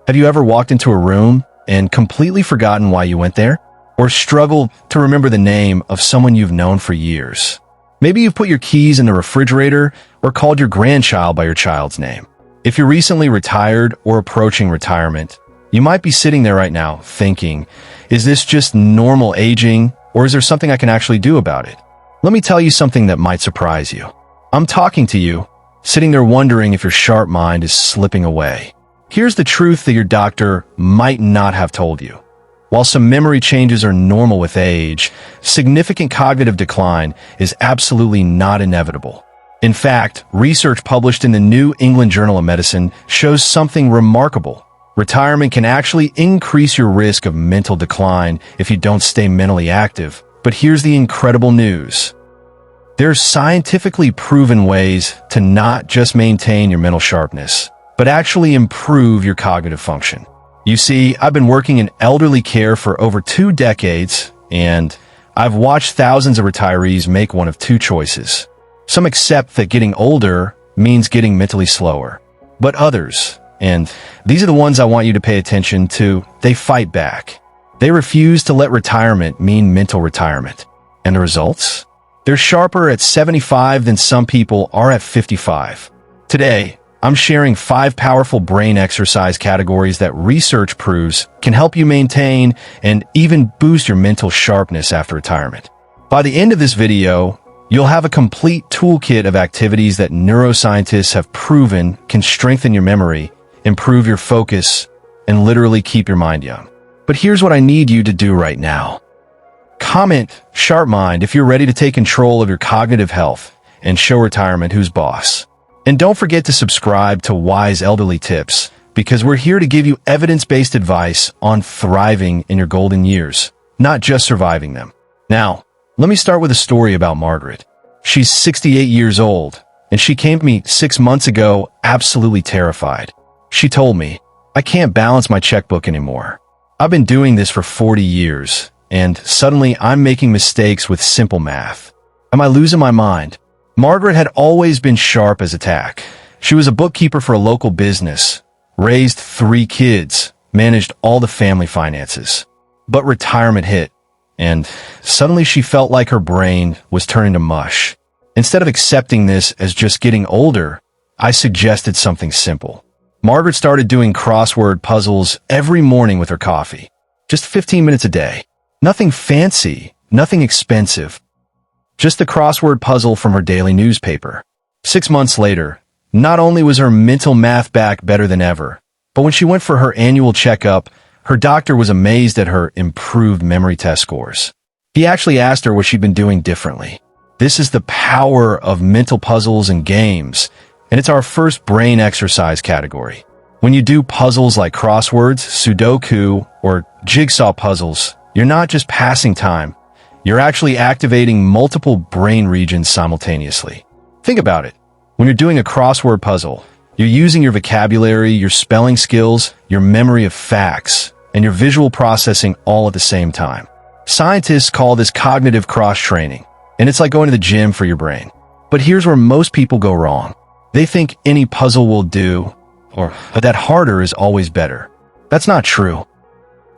Have you ever walked into a room and completely forgotten why you went there? Or struggled to remember the name of someone you've known for years? Maybe you've put your keys in the refrigerator or called your grandchild by your child's name. If you're recently retired or approaching retirement, you might be sitting there right now thinking, is this just normal aging, or is there something I can actually do about it? Let me tell you something that might surprise you. I'm talking to you, sitting there wondering if your sharp mind is slipping away. Here's the truth that your doctor might not have told you. While some memory changes are normal with age, significant cognitive decline is absolutely not inevitable. In fact, research published in the New England Journal of Medicine shows something remarkable. Retirement can actually increase your risk of mental decline if you don't stay mentally active. But here's the incredible news. There's scientifically proven ways to not just maintain your mental sharpness, but actually improve your cognitive function. You see, I've been working in elderly care for over 2 decades, and I've watched thousands of retirees make one of 2 choices. Some accept that getting older means getting mentally slower, but others, and these are the ones I want you to pay attention to, they fight back. They refuse to let retirement mean mental retirement. And the results? They're sharper at 75 than some people are at 55. Today, I'm sharing 5 powerful brain exercise categories that research proves can help you maintain and even boost your mental sharpness after retirement. By the end of this video, you'll have a complete toolkit of activities that neuroscientists have proven can strengthen your memory, improve your focus, and literally keep your mind young. But here's what I need you to do right now. Comment "Sharp Mind" if you're ready to take control of your cognitive health and show retirement who's boss. And don't forget to subscribe to Wise Elderly Tips, because we're here to give you evidence-based advice on thriving in your golden years, not just surviving them. Now, let me start with a story about Margaret. She's 68 years old, and she came to me 6 months ago absolutely terrified. She told me, "I can't balance my checkbook anymore. I've been doing this for 40 years, and suddenly I'm making mistakes with simple math. Am I losing my mind?" Margaret had always been sharp as a tack. She was a bookkeeper for a local business, raised 3 kids, managed all the family finances. But retirement hit, and suddenly she felt like her brain was turning to mush. Instead of accepting this as just getting older, I suggested something simple. Margaret started doing crossword puzzles every morning with her coffee. Just 15 minutes a day. Nothing fancy, nothing expensive. Just a crossword puzzle from her daily newspaper. 6 months later, not only was her mental math back better than ever, but when she went for her annual checkup, her doctor was amazed at her improved memory test scores. He actually asked her what she'd been doing differently. This is the power of mental puzzles and games, and it's our first brain exercise category. When you do puzzles like crosswords, Sudoku, or jigsaw puzzles, you're not just passing time. You're actually activating multiple brain regions simultaneously. Think about it. When you're doing a crossword puzzle, you're using your vocabulary, your spelling skills, your memory of facts, and your visual processing all at the same time. Scientists call this cognitive cross-training, and it's like going to the gym for your brain. But here's where most people go wrong. They think any puzzle will do, or that harder is always better. That's not true.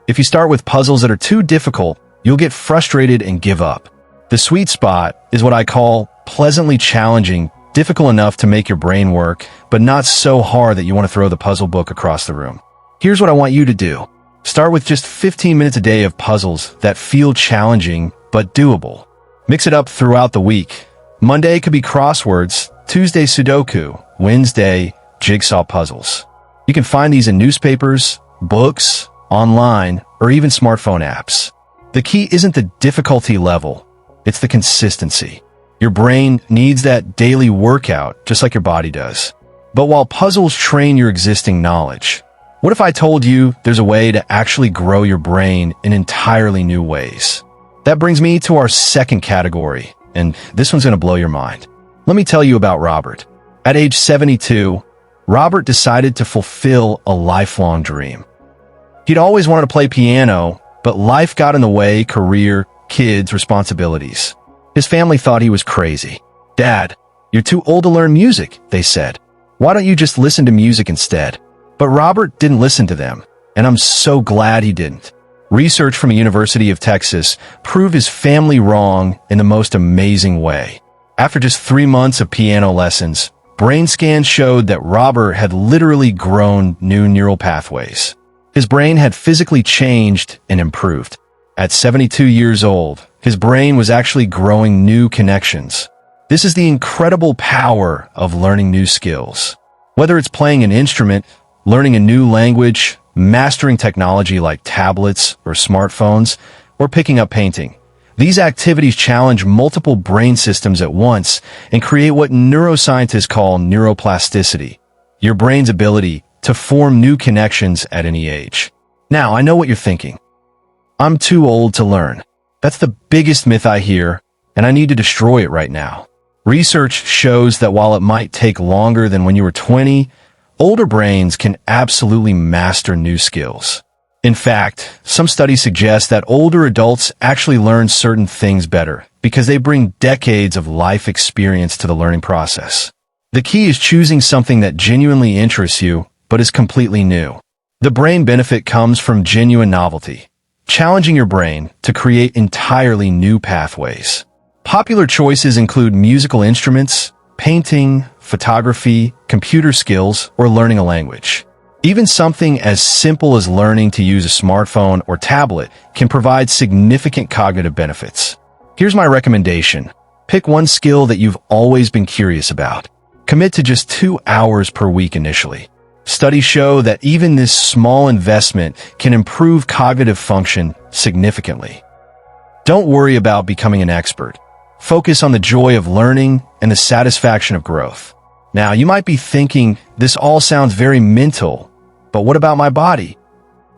If you start with puzzles that are too difficult, you'll get frustrated and give up. The sweet spot is what I call pleasantly challenging, difficult enough to make your brain work, but not so hard that you want to throw the puzzle book across the room. Here's what I want you to do. Start with just 15 minutes a day of puzzles that feel challenging but doable. Mix it up throughout the week. Monday could be crosswords, Tuesday Sudoku, Wednesday jigsaw puzzles. You can find these in newspapers, books, online, or even smartphone apps. The key isn't the difficulty level, it's the consistency. Your brain needs that daily workout just like your body does. But while puzzles train your existing knowledge, what if I told you there's a way to actually grow your brain in entirely new ways? That brings me to our second category, and this one's going to blow your mind. Let me tell you about Robert. At age 72, Robert decided to fulfill a lifelong dream. He'd always wanted to play piano, but life got in the way: career, kids, responsibilities. His family thought he was crazy. "Dad, you're too old to learn music," they said. "Why don't you just listen to music instead?" But Robert didn't listen to them, and I'm so glad he didn't. Research from the University of Texas proved his family wrong in the most amazing way. After just 3 months of piano lessons, brain scans showed that Robert had literally grown new neural pathways. His brain had physically changed and improved. At 72 years old, his brain was actually growing new connections. This is the incredible power of learning new skills. Whether it's playing an instrument, learning a new language, mastering technology like tablets or smartphones, or picking up painting, these activities challenge multiple brain systems at once and create what neuroscientists call neuroplasticity, your brain's ability to form new connections at any age. Now, I know what you're thinking. I'm too old to learn. That's the biggest myth I hear, and I need to destroy it right now. Research shows that while it might take longer than when you were 20, older brains can absolutely master new skills. In fact, some studies suggest that older adults actually learn certain things better because they bring decades of life experience to the learning process. The key is choosing something that genuinely interests you but is completely new. The brain benefit comes from genuine novelty, challenging your brain to create entirely new pathways. Popular choices include musical instruments, painting, photography, computer skills, or learning a language. Even something as simple as learning to use a smartphone or tablet can provide significant cognitive benefits. Here's my recommendation. Pick one skill that you've always been curious about. Commit to just 2 hours per week initially. Studies show that even this small investment can improve cognitive function significantly. Don't worry about becoming an expert. Focus on the joy of learning and the satisfaction of growth. Now, you might be thinking, this all sounds very mental, but what about my body?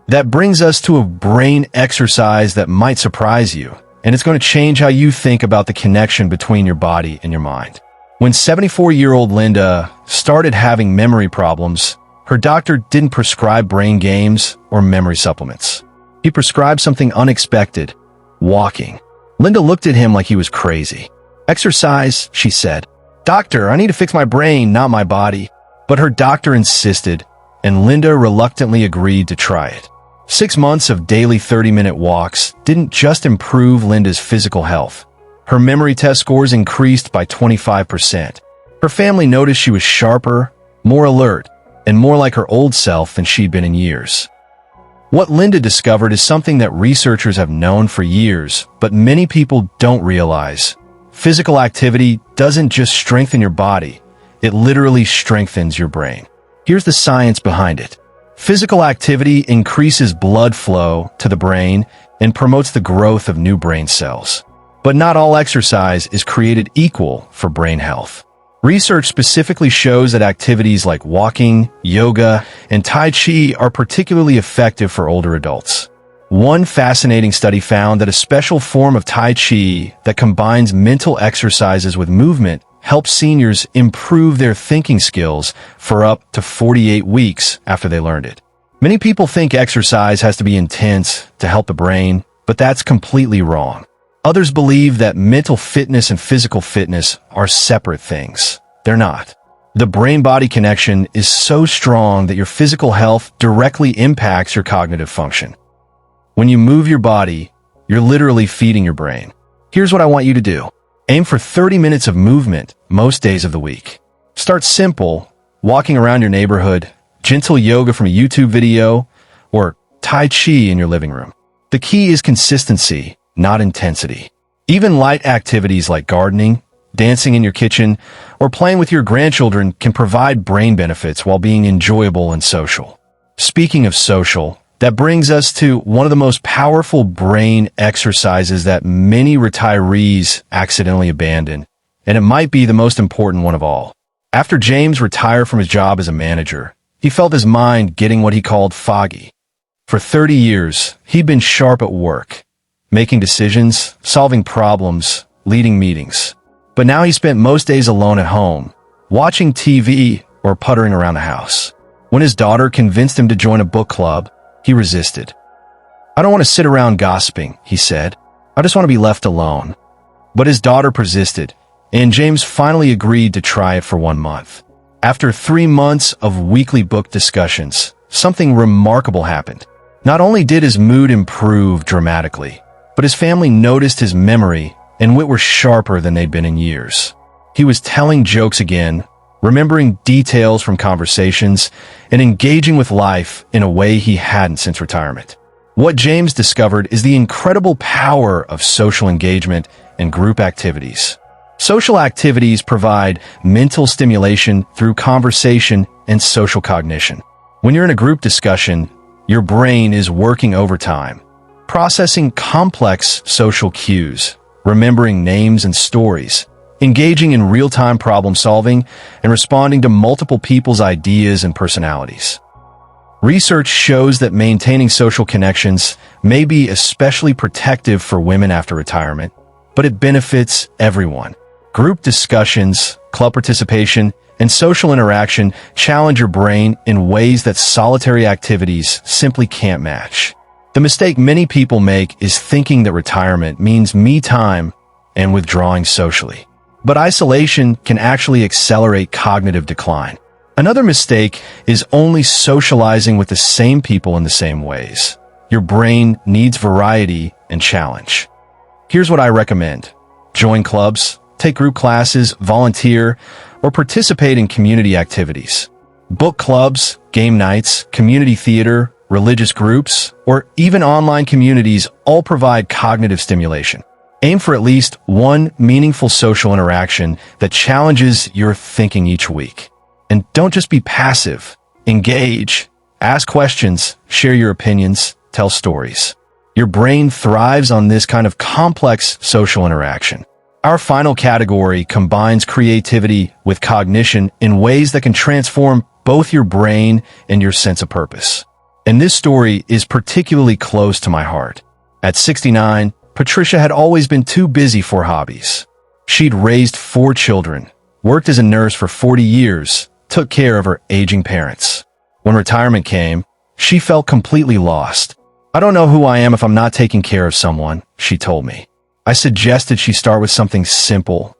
That brings us to a brain exercise that might surprise you, and it's going to change how you think about the connection between your body and your mind. When 74-year-old Linda started having memory problems, her doctor didn't prescribe brain games or memory supplements. He prescribed something unexpected: walking. Linda looked at him like he was crazy. "Exercise," she said. "Doctor, I need to fix my brain, not my body." But her doctor insisted, and Linda reluctantly agreed to try it. 6 months of daily 30-minute walks didn't just improve Linda's physical health. Her memory test scores increased by 25%. Her family noticed she was sharper, more alert, and more like her old self than she'd been in years. What Linda discovered is something that researchers have known for years, but many people don't realize. Physical activity doesn't just strengthen your body, it literally strengthens your brain. Here's the science behind it. Physical activity increases blood flow to the brain and promotes the growth of new brain cells. But not all exercise is created equal for brain health. Research specifically shows that activities like walking, yoga, and Tai Chi are particularly effective for older adults. One fascinating study found that a special form of Tai Chi that combines mental exercises with movement helps seniors improve their thinking skills for up to 48 weeks after they learned it. Many people think exercise has to be intense to help the brain, but that's completely wrong. Others believe that mental fitness and physical fitness are separate things. They're not. The brain-body connection is so strong that your physical health directly impacts your cognitive function. When you move your body, you're literally feeding your brain. Here's what I want you to do. Aim for 30 minutes of movement most days of the week. Start simple, walking around your neighborhood, gentle yoga from a YouTube video, or Tai Chi in your living room. The key is consistency, not intensity. Even light activities like gardening, dancing in your kitchen, or playing with your grandchildren can provide brain benefits while being enjoyable and social. Speaking of social, that brings us to one of the most powerful brain exercises that many retirees accidentally abandon, and it might be the most important one of all. After James retired from his job as a manager, he felt his mind getting what he called foggy. For 30 years, he'd been sharp at work, making decisions, solving problems, leading meetings. But now he spent most days alone at home, watching TV or puttering around the house. When his daughter convinced him to join a book club, he resisted. "I don't want to sit around gossiping," he said. "I just want to be left alone." But his daughter persisted, and James finally agreed to try it for 1 month. After 3 months of weekly book discussions, something remarkable happened. Not only did his mood improve dramatically, but his family noticed his memory and wit were sharper than they'd been in years. He was telling jokes again, remembering details from conversations, and engaging with life in a way he hadn't since retirement. What James discovered is the incredible power of social engagement and group activities. Social activities provide mental stimulation through conversation and social cognition. When you're in a group discussion, your brain is working overtime, processing complex social cues, remembering names and stories, engaging in real-time problem solving, and responding to multiple people's ideas and personalities. Research shows that maintaining social connections may be especially protective for women after retirement, but it benefits everyone. Group discussions, club participation, and social interaction challenge your brain in ways that solitary activities simply can't match. The mistake many people make is thinking that retirement means me time and withdrawing socially. But isolation can actually accelerate cognitive decline. Another mistake is only socializing with the same people in the same ways. Your brain needs variety and challenge. Here's what I recommend. Join clubs, take group classes, volunteer, or participate in community activities. Book clubs, game nights, community theater, religious groups, or even online communities all provide cognitive stimulation. Aim for at least one meaningful social interaction that challenges your thinking each week. And don't just be passive. Engage, ask questions, share your opinions, tell stories. Your brain thrives on this kind of complex social interaction. Our final category combines creativity with cognition in ways that can transform both your brain and your sense of purpose. And this story is particularly close to my heart. At 69, Patricia had always been too busy for hobbies. She'd raised 4 children, worked as a nurse for 40 years, took care of her aging parents. When retirement came, she felt completely lost. I don't know who I am if I'm not taking care of someone, she told me. I suggested she start with something simple,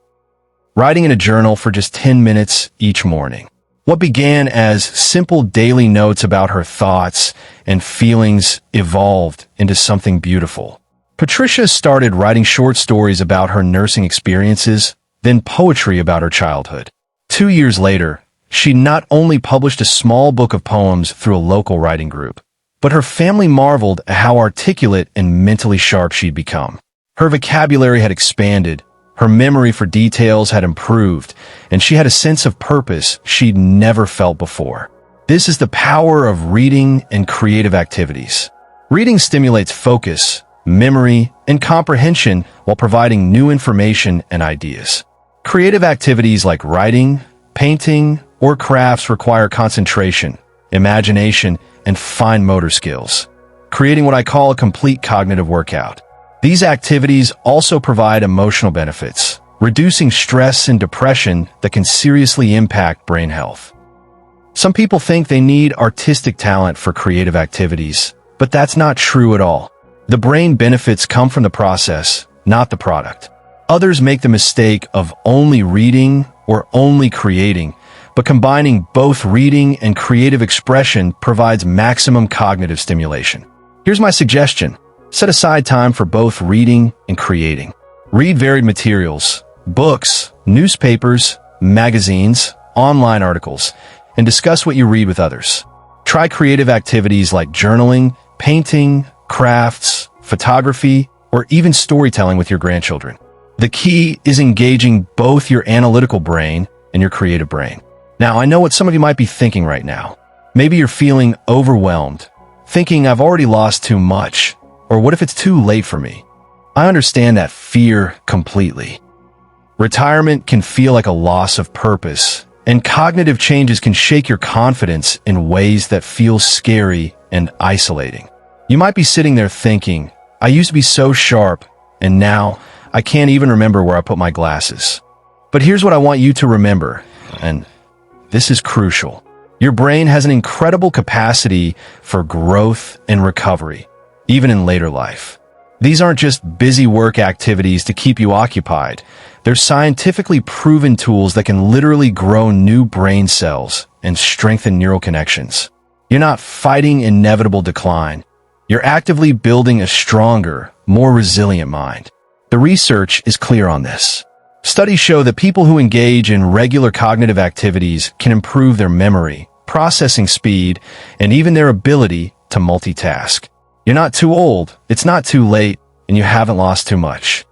writing in a journal for just 10 minutes each morning. What began as simple daily notes about her thoughts and feelings evolved into something beautiful. Patricia started writing short stories about her nursing experiences, then poetry about her childhood. 2 years later, she not only published a small book of poems through a local writing group, but her family marveled at how articulate and mentally sharp she'd become. Her vocabulary had expanded, her memory for details had improved, and she had a sense of purpose she'd never felt before. This is the power of reading and creative activities. Reading stimulates focus, memory, and comprehension while providing new information and ideas. Creative activities like writing, painting, or crafts require concentration, imagination, and fine motor skills, creating what I call a complete cognitive workout. These activities also provide emotional benefits, reducing stress and depression that can seriously impact brain health. Some people think they need artistic talent for creative activities, but that's not true at all. The brain benefits come from the process, not the product. Others make the mistake of only reading or only creating, but combining both reading and creative expression provides maximum cognitive stimulation. Here's my suggestion. Set aside time for both reading and creating. Read varied materials, books, newspapers, magazines, online articles, and discuss what you read with others. Try creative activities like journaling, painting, crafts, photography, or even storytelling with your grandchildren. The key is engaging both your analytical brain and your creative brain. Now, I know what some of you might be thinking right now. Maybe you're feeling overwhelmed, thinking I've already lost too much, or what if it's too late for me? I understand that fear completely. Retirement can feel like a loss of purpose, and cognitive changes can shake your confidence in ways that feel scary and isolating. You might be sitting there thinking, I used to be so sharp, and now I can't even remember where I put my glasses. But here's what I want you to remember, and this is crucial. Your brain has an incredible capacity for growth and recovery, even in later life. These aren't just busy work activities to keep you occupied. They're scientifically proven tools that can literally grow new brain cells and strengthen neural connections. You're not fighting inevitable decline. You're actively building a stronger, more resilient mind. The research is clear on this. Studies show that people who engage in regular cognitive activities can improve their memory, processing speed, and even their ability to multitask. You're not too old, it's not too late, and you haven't lost too much.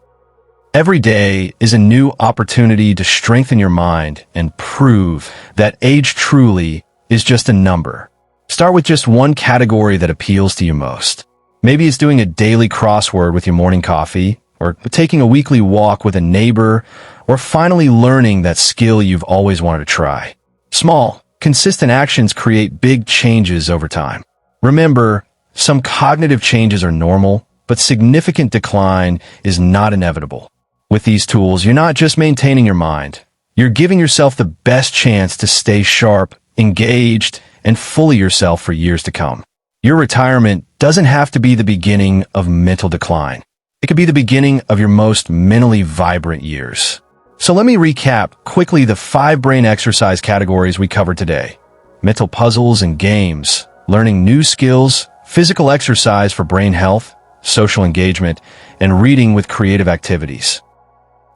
Every day is a new opportunity to strengthen your mind and prove that age truly is just a number. Start with just one category that appeals to you most. Maybe it's doing a daily crossword with your morning coffee, or taking a weekly walk with a neighbor, or finally learning that skill you've always wanted to try. Small, consistent actions create big changes over time. Remember, some cognitive changes are normal, but significant decline is not inevitable. With these tools, you're not just maintaining your mind. You're giving yourself the best chance to stay sharp, engaged, and fully yourself for years to come. Your retirement doesn't have to be the beginning of mental decline. It could be the beginning of your most mentally vibrant years. So let me recap quickly the 5 brain exercise categories we covered today. Mental puzzles and games, learning new skills, physical exercise for brain health, social engagement, and reading with creative activities.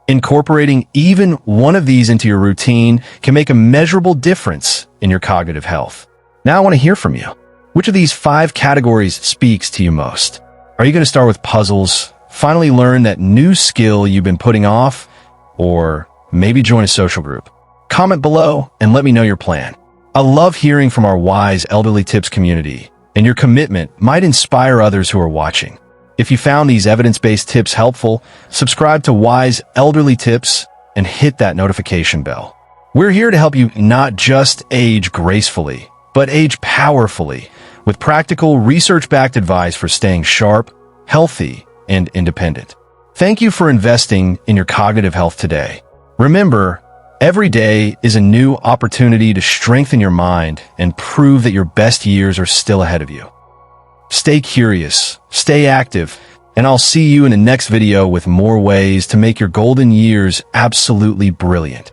Incorporating even one of these into your routine can make a measurable difference in your cognitive health. Now I want to hear from you. Which of these 5 categories speaks to you most? Are you going to start with puzzles, finally learn that new skill you've been putting off, or maybe join a social group? Comment below and let me know your plan. I love hearing from our Wise Elderly Tips community, and your commitment might inspire others who are watching. If you found these evidence-based tips helpful, subscribe to Wise Elderly Tips and hit that notification bell. We're here to help you not just age gracefully, but age powerfully, with practical, research-backed advice for staying sharp, healthy, and independent. Thank you for investing in your cognitive health today. Remember, every day is a new opportunity to strengthen your mind and prove that your best years are still ahead of you. Stay curious, stay active, and I'll see you in the next video with more ways to make your golden years absolutely brilliant.